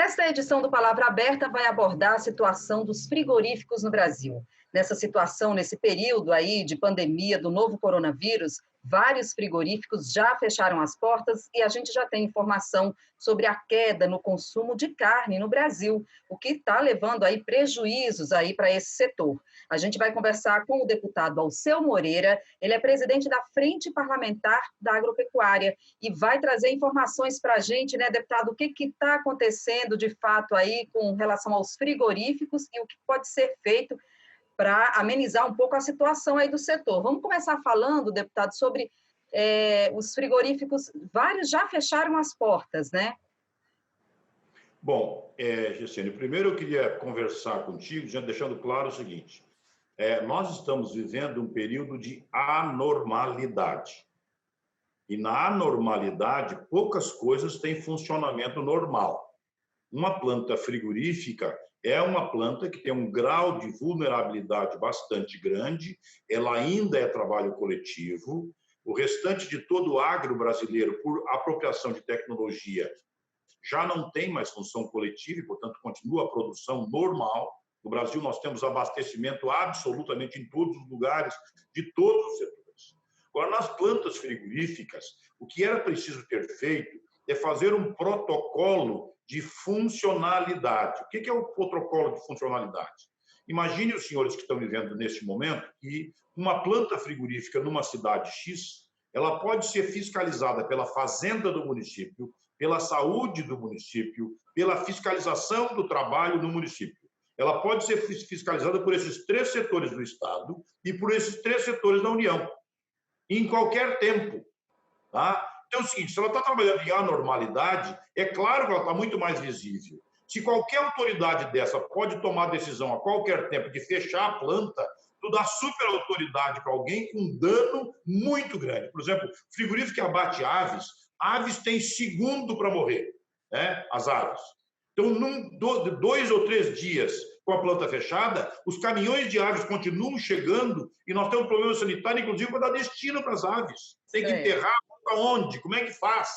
Esta edição do Palavra Aberta vai abordar a situação dos frigoríficos no Brasil. Nessa situação, nesse período aí de pandemia do novo coronavírus, vários frigoríficos já fecharam as portas e a gente já tem informação sobre a queda no consumo de carne no Brasil, o que está levando aí prejuízos aí para esse setor. A gente vai conversar com o deputado Alceu Moreira, ele é presidente da Frente Parlamentar da Agropecuária e vai trazer informações para a gente, né, deputado, o que está acontecendo de fato aí com relação aos frigoríficos e o que pode ser feito para amenizar um pouco a situação aí do setor. Vamos começar falando, deputado, sobre os frigoríficos, vários já fecharam as portas, né? Bom, Gessene, primeiro eu queria conversar contigo, já deixando claro o seguinte, nós estamos vivendo um período de anormalidade. E na anormalidade, poucas coisas têm funcionamento normal. Uma planta frigorífica é uma planta que tem um grau de vulnerabilidade bastante grande, ela ainda é trabalho coletivo, o restante de todo o agro brasileiro, por apropriação de tecnologia, já não tem mais função coletiva e, portanto, continua a produção normal. No Brasil, nós temos abastecimento absolutamente em todos os lugares, de todos os setores. Agora, nas plantas frigoríficas, o que era preciso ter feito é fazer um protocolo de funcionalidade. O que é o protocolo de funcionalidade? Imagine os senhores que estão vivendo neste momento que uma planta frigorífica numa cidade X, ela pode ser fiscalizada pela fazenda do município, pela saúde do município, pela fiscalização do trabalho no município. Ela pode ser fiscalizada por esses três setores do Estado e por esses três setores da União, em qualquer tempo, tá? Então é o seguinte, se ela está trabalhando em anormalidade, é claro que ela está muito mais visível. Se qualquer autoridade dessa pode tomar decisão a qualquer tempo de fechar a planta, tu dá super autoridade para alguém com um dano muito grande. Por exemplo, frigorífico que abate aves, aves têm segundo para morrer, né? As aves. Então, 2 ou 3 dias com a planta fechada, os caminhões de aves continuam chegando e nós temos um problema sanitário, inclusive, para dar destino para as aves. Tem que enterrar onde? Como é que faz?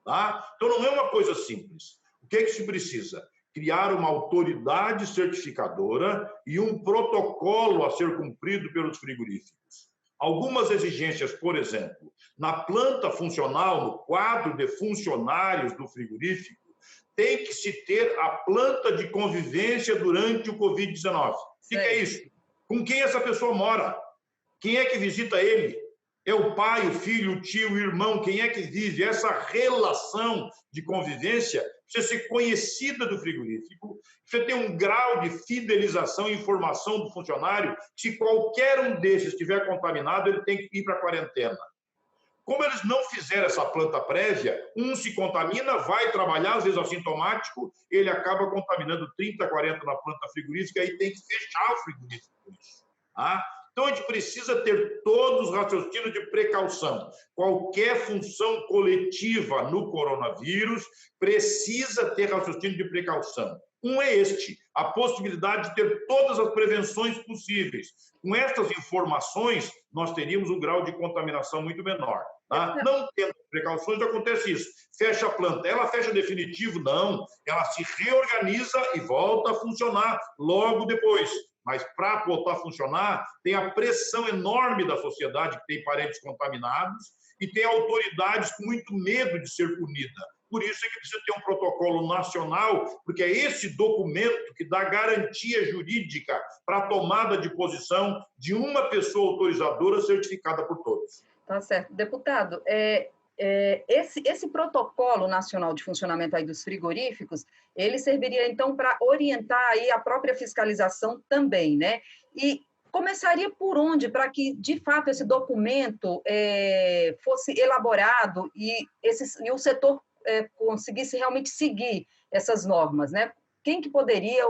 Tá? Então, não é uma coisa simples. O que é que se precisa? Criar uma autoridade certificadora e um protocolo a ser cumprido pelos frigoríficos. Algumas exigências, por exemplo, na planta funcional, no quadro de funcionários do frigorífico, tem que se ter a planta de convivência durante o Covid-19. O que é isso? Com quem essa pessoa mora? Quem é que visita ele? É o pai, o filho, o tio, o irmão, quem é que vive? Essa relação de convivência precisa ser conhecida do frigorífico, precisa ter um grau de fidelização e informação do funcionário. Se qualquer um desses estiver contaminado, ele tem que ir para a quarentena. Como eles não fizeram essa planta prévia, um se contamina, vai trabalhar, às vezes assintomático, ele acaba contaminando 30, 40 na planta frigorífica e tem que fechar o frigorífico por isso. Tá? Então, a gente precisa ter todos os raciocínios de precaução. Qualquer função coletiva no coronavírus precisa ter raciocínio de precaução. Um é este, a possibilidade de ter todas as prevenções possíveis. Com estas informações, nós teríamos um grau de contaminação muito menor. Tá? Não tendo precauções, acontece isso. Fecha a planta. Ela fecha definitivo? Não. Ela se reorganiza e volta a funcionar logo depois. Mas para voltar a funcionar, tem a pressão enorme da sociedade, que tem parentes contaminados, e tem autoridades com muito medo de ser punida. Por isso é que precisa ter um protocolo nacional, porque é esse documento que dá garantia jurídica para a tomada de posição de uma pessoa autorizadora certificada por todos. Tá certo. Deputado, esse protocolo nacional de funcionamento aí dos frigoríficos, ele serviria, então, para orientar aí a própria fiscalização também, né? E começaria por onde, para que, de fato, esse documento fosse elaborado e o setor conseguisse realmente seguir essas normas, né? Quem que poderia,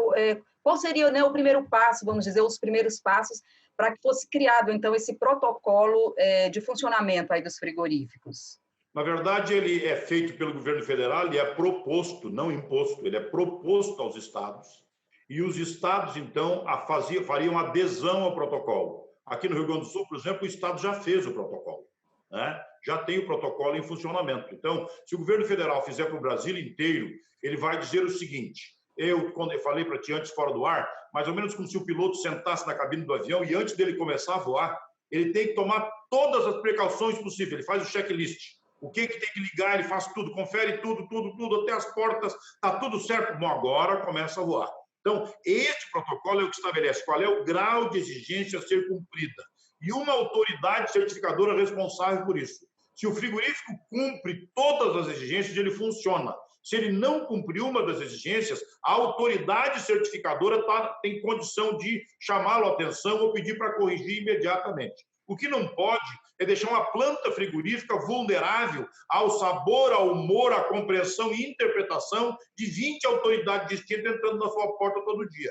qual seria, né, o primeiro passo, vamos dizer, os primeiros passos para que fosse criado, então, esse protocolo de funcionamento aí dos frigoríficos? Na verdade, ele é feito pelo governo federal, ele é proposto, não imposto, ele é proposto aos estados, e os estados, então, fariam adesão ao protocolo. Aqui no Rio Grande do Sul, por exemplo, o estado já fez o protocolo, né? já tem o protocolo em funcionamento. Então, se o governo federal fizer para o Brasil inteiro, ele vai dizer o seguinte: quando eu falei para ti antes fora do ar, mais ou menos como se o piloto sentasse na cabine do avião e antes dele começar a voar, ele tem que tomar todas as precauções possíveis, ele faz o checklist. O que tem que ligar, ele faz tudo, confere tudo, até as portas, está tudo certo. Bom, agora começa a voar. Então, este protocolo é o que estabelece qual é o grau de exigência a ser cumprida. E uma autoridade certificadora responsável por isso. Se o frigorífico cumpre todas as exigências, ele funciona. Se ele não cumprir uma das exigências, a autoridade certificadora tem condição de chamá-lo à atenção ou pedir para corrigir imediatamente. O que não pode é deixar uma planta frigorífica vulnerável ao sabor, ao humor, à compreensão e interpretação de 20 autoridades distintas entrando na sua porta todo dia.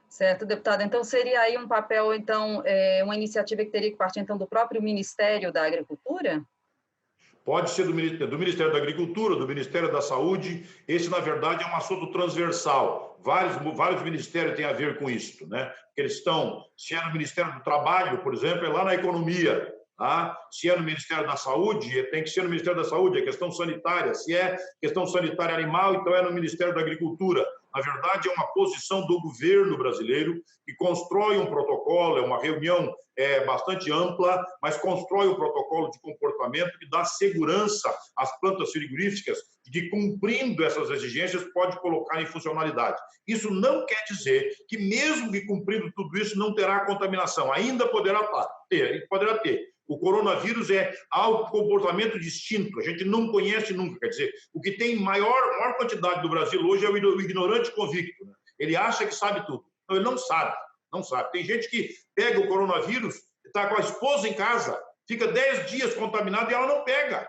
Certo, deputado. Então, seria aí um papel, então, uma iniciativa que teria que partir, então, do próprio Ministério da Agricultura? Pode ser do Ministério da Agricultura, do Ministério da Saúde. Esse, na verdade, é um assunto transversal. Vários ministérios têm a ver com isso, né? Eles estão, se é no Ministério do Trabalho, por exemplo, é lá na economia. Tá? Se é no Ministério da Saúde, tem que ser no Ministério da Saúde, é questão sanitária. Se é questão sanitária animal, então é no Ministério da Agricultura. Na verdade, é uma posição do governo brasileiro que constrói um protocolo, é uma reunião bastante ampla, mas constrói um protocolo de comportamento que dá segurança às plantas frigoríficas de, cumprindo essas exigências, pode colocar em funcionalidade. Isso não quer dizer que, mesmo que cumprindo tudo isso, não terá contaminação. Ainda poderá ter. O coronavírus é algo comportamento distinto, a gente não conhece nunca. Quer dizer, o que tem maior quantidade do Brasil hoje é o ignorante convicto. Né? Ele acha que sabe tudo. Não, ele não sabe. Tem gente que pega o coronavírus, está com a esposa em casa, fica 10 dias contaminado e ela não pega.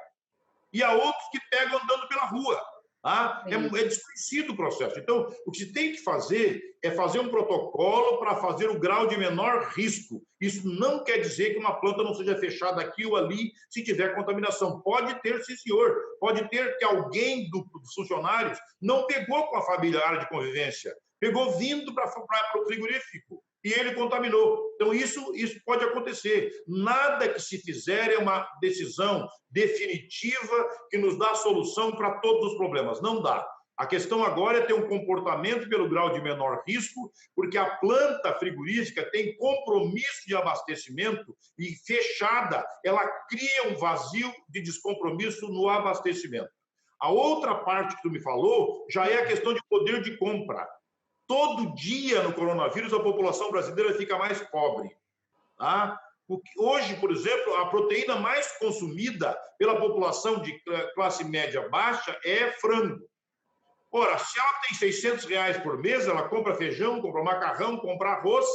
E há outros que pegam andando pela rua. Tá? É desconhecido o processo. Então, o que se tem que fazer é fazer um protocolo para fazer o grau de menor risco. Isso não quer dizer que uma planta não seja fechada aqui ou ali se tiver contaminação. Pode ter, sim, senhor. Pode ter que alguém dos funcionários não pegou com a família a área de convivência, pegou vindo para o frigorífico e ele contaminou. Então, isso pode acontecer. Nada que se fizer é uma decisão definitiva que nos dá solução para todos os problemas. Não dá. A questão agora é ter um comportamento pelo grau de menor risco, porque a planta frigorífica tem compromisso de abastecimento e fechada, ela cria um vazio de descompromisso no abastecimento. A outra parte que tu me falou já é a questão de poder de compra. Todo dia no coronavírus a população brasileira fica mais pobre. Tá? Hoje, por exemplo, a proteína mais consumida pela população de classe média baixa é frango. Ora, se ela tem R$600 por mês, ela compra feijão, compra macarrão, compra arroz,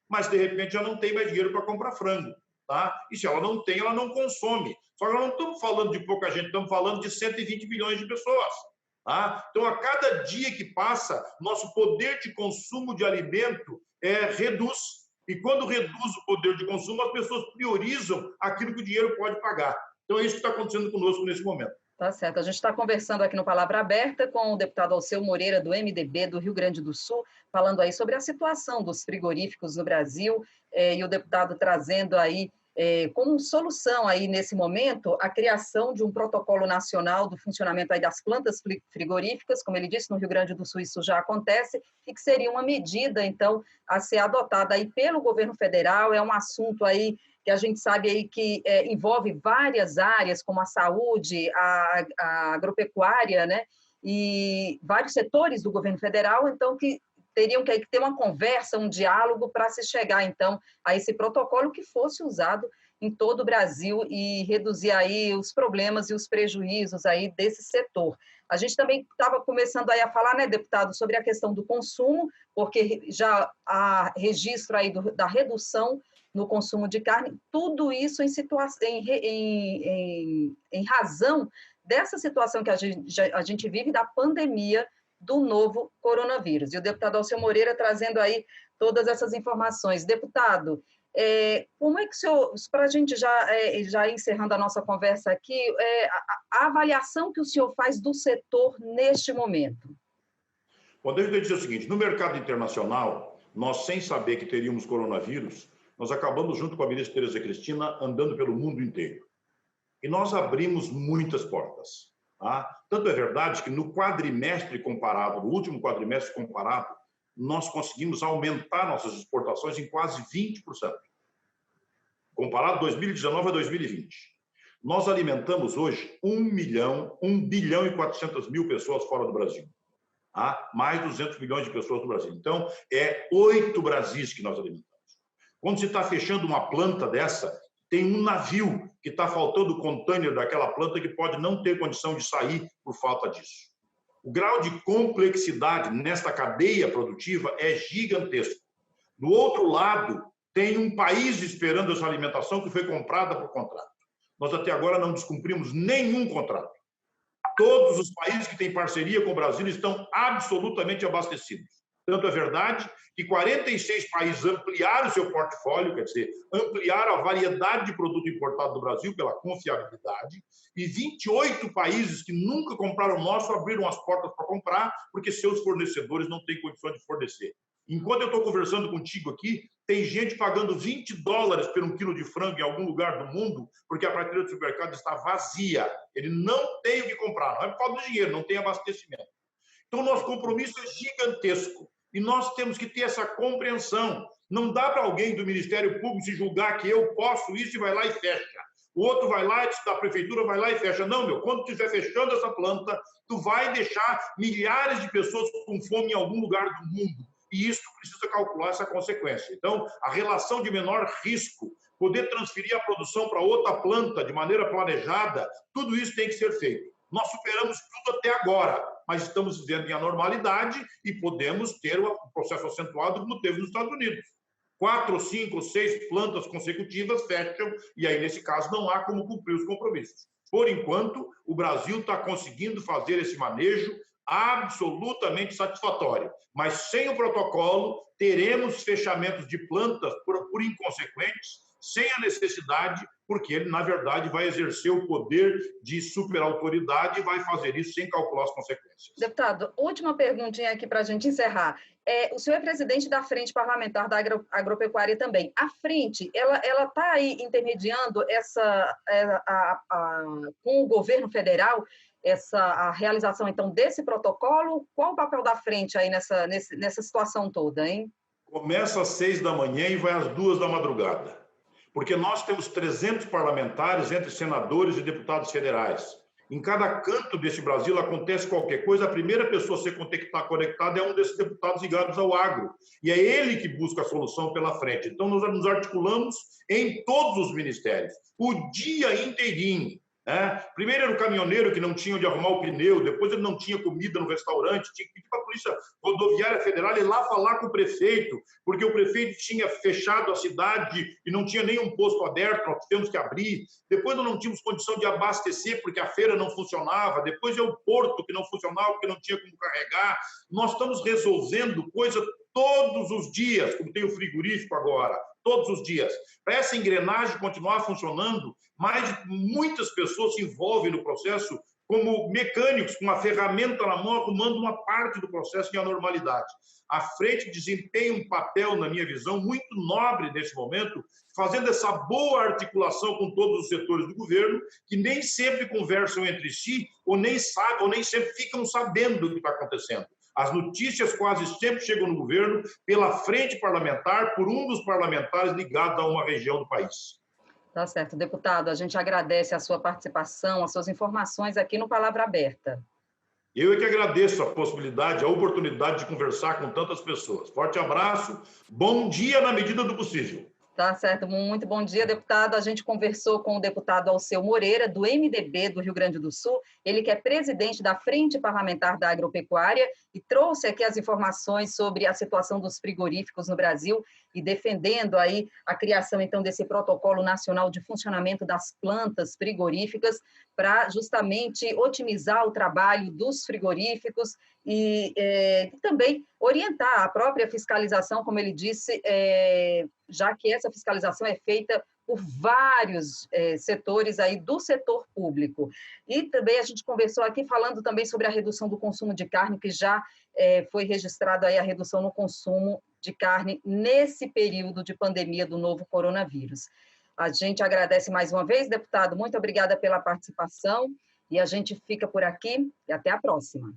mas de repente já não tem mais dinheiro para comprar frango. Tá? E se ela não tem, ela não consome. Só que nós não estamos falando de pouca gente, estamos falando de 120 milhões de pessoas. Tá? Então, a cada dia que passa, nosso poder de consumo de alimento reduz. E quando reduz o poder de consumo, as pessoas priorizam aquilo que o dinheiro pode pagar. Então, é isso que está acontecendo conosco nesse momento. Tá certo. A gente está conversando aqui no Palavra Aberta com o deputado Alceu Moreira, do MDB do Rio Grande do Sul, falando aí sobre a situação dos frigoríficos no Brasil, e o deputado trazendo aí como solução aí nesse momento a criação de um protocolo nacional do funcionamento aí das plantas frigoríficas, como ele disse, no Rio Grande do Sul isso já acontece, e que seria uma medida, então, a ser adotada aí pelo governo federal. É um assunto aí que a gente sabe aí que envolve várias áreas, como a saúde, a agropecuária, né, e vários setores do governo federal, então, que teriam que ter uma conversa, um diálogo para se chegar, então, a esse protocolo que fosse usado em todo o Brasil e reduzir aí os problemas e os prejuízos aí desse setor. A gente também estava começando aí a falar, né, deputado, sobre a questão do consumo, porque já há registro aí da redução no consumo de carne, tudo isso em razão dessa situação que a gente vive da pandemia do novo coronavírus. E o deputado Alceu Moreira trazendo aí todas essas informações. Deputado, como é que o senhor, para a gente já encerrando a nossa conversa aqui, a avaliação que o senhor faz do setor neste momento? Bom, deixa eu dizer o seguinte, no mercado internacional, nós, sem saber que teríamos coronavírus, nós acabamos, junto com a ministra Tereza Cristina, andando pelo mundo inteiro. e nós abrimos muitas portas. Tá? Tanto é verdade que no quadrimestre comparado, no último quadrimestre comparado, nós conseguimos aumentar nossas exportações em quase 20%, comparado 2019 a 2020. Nós alimentamos hoje 1 bilhão e 400 mil pessoas fora do Brasil. Tá? Mais 200 milhões de pessoas no Brasil. Então, é 8 Brasis que nós alimentamos. Quando se está fechando uma planta dessa, tem um navio que está faltando o container daquela planta que pode não ter condição de sair por falta disso. O grau de complexidade nesta cadeia produtiva é gigantesco. Do outro lado, tem um país esperando essa alimentação que foi comprada por contrato. Nós até agora não descumprimos nenhum contrato. Todos os países que têm parceria com o Brasil estão absolutamente abastecidos. Tanto é verdade que 46 países ampliaram seu portfólio, quer dizer, ampliaram a variedade de produto importado do Brasil pela confiabilidade, e 28 países que nunca compraram nosso abriram as portas para comprar, porque seus fornecedores não têm condições de fornecer. Enquanto eu estou conversando contigo aqui, tem gente pagando $20 por um quilo de frango em algum lugar do mundo, porque a prateleira do supermercado está vazia. Ele não tem o que comprar, não é por causa do dinheiro, não tem abastecimento. Então, o nosso compromisso é gigantesco e nós temos que ter essa compreensão. Não dá para alguém do Ministério Público se julgar que eu posso isso e vai lá e fecha. O outro vai lá, da prefeitura vai lá e fecha. Não, meu, quando tu estiver fechando essa planta, tu vai deixar milhares de pessoas com fome em algum lugar do mundo. E isso precisa calcular essa consequência. Então, a relação de menor risco, poder transferir a produção para outra planta de maneira planejada, tudo isso tem que ser feito. Nós superamos tudo até agora, mas estamos vivendo em anormalidade e podemos ter um processo acentuado como teve nos Estados Unidos. 4, 5, 6 plantas consecutivas fecham e aí, nesse caso, não há como cumprir os compromissos. Por enquanto, o Brasil está conseguindo fazer esse manejo absolutamente satisfatório, mas sem o protocolo teremos fechamentos de plantas por inconsequentes, sem a necessidade, porque ele, na verdade, vai exercer o poder de superautoridade e vai fazer isso sem calcular as consequências. Deputado, última perguntinha aqui para a gente encerrar. O senhor é presidente da Frente Parlamentar da Agropecuária também. A Frente, ela está aí intermediando com o governo federal a realização, então, desse protocolo? Qual o papel da Frente aí nessa situação toda, hein? Começa às 6 da manhã e vai às 2 da madrugada. Porque nós temos 300 parlamentares entre senadores e deputados federais. Em cada canto desse Brasil acontece qualquer coisa, a primeira pessoa a ser conectada é um desses deputados ligados ao agro. E é ele que busca a solução pela frente. Então, nós nos articulamos em todos os ministérios, o dia inteirinho. Primeiro era o caminhoneiro que não tinha onde arrumar o pneu, depois ele não tinha comida no restaurante, tinha que pedir para a Polícia Rodoviária Federal ir lá falar com o prefeito, porque o prefeito tinha fechado a cidade e não tinha nenhum posto aberto, nós tivemos que abrir. Depois nós não tínhamos condição de abastecer porque a feira não funcionava, depois é o porto que não funcionava porque não tinha como carregar. Nós estamos resolvendo coisa todos os dias, como tem o frigorífico agora, todos os dias. Para essa engrenagem continuar funcionando, muitas pessoas se envolvem no processo como mecânicos, com uma ferramenta na mão, arrumando uma parte do processo em anormalidade. A Frente desempenha um papel, na minha visão, muito nobre nesse momento, fazendo essa boa articulação com todos os setores do governo, que nem sempre conversam entre si, ou nem sempre ficam sabendo o que está acontecendo. As notícias quase sempre chegam no governo pela frente parlamentar, por um dos parlamentares ligados a uma região do país. Tá certo, deputado. A gente agradece a sua participação, as suas informações aqui no Palavra Aberta. Eu é que agradeço a possibilidade, a oportunidade de conversar com tantas pessoas. Forte abraço, bom dia na medida do possível. Tá certo, muito bom dia, deputado. A gente conversou com o deputado Alceu Moreira, do MDB do Rio Grande do Sul, ele que é presidente da Frente Parlamentar da Agropecuária e trouxe aqui as informações sobre a situação dos frigoríficos no Brasil e defendendo aí a criação, então, desse protocolo nacional de funcionamento das plantas frigoríficas para justamente otimizar o trabalho dos frigoríficos e também orientar a própria fiscalização, como ele disse, já que essa fiscalização é feita por vários setores aí do setor público. E também a gente conversou aqui falando também sobre a redução do consumo de carne, que já foi registrado aí a redução no consumo de carne nesse período de pandemia do novo coronavírus. A gente agradece mais uma vez, deputado, muito obrigada pela participação e a gente fica por aqui e até a próxima.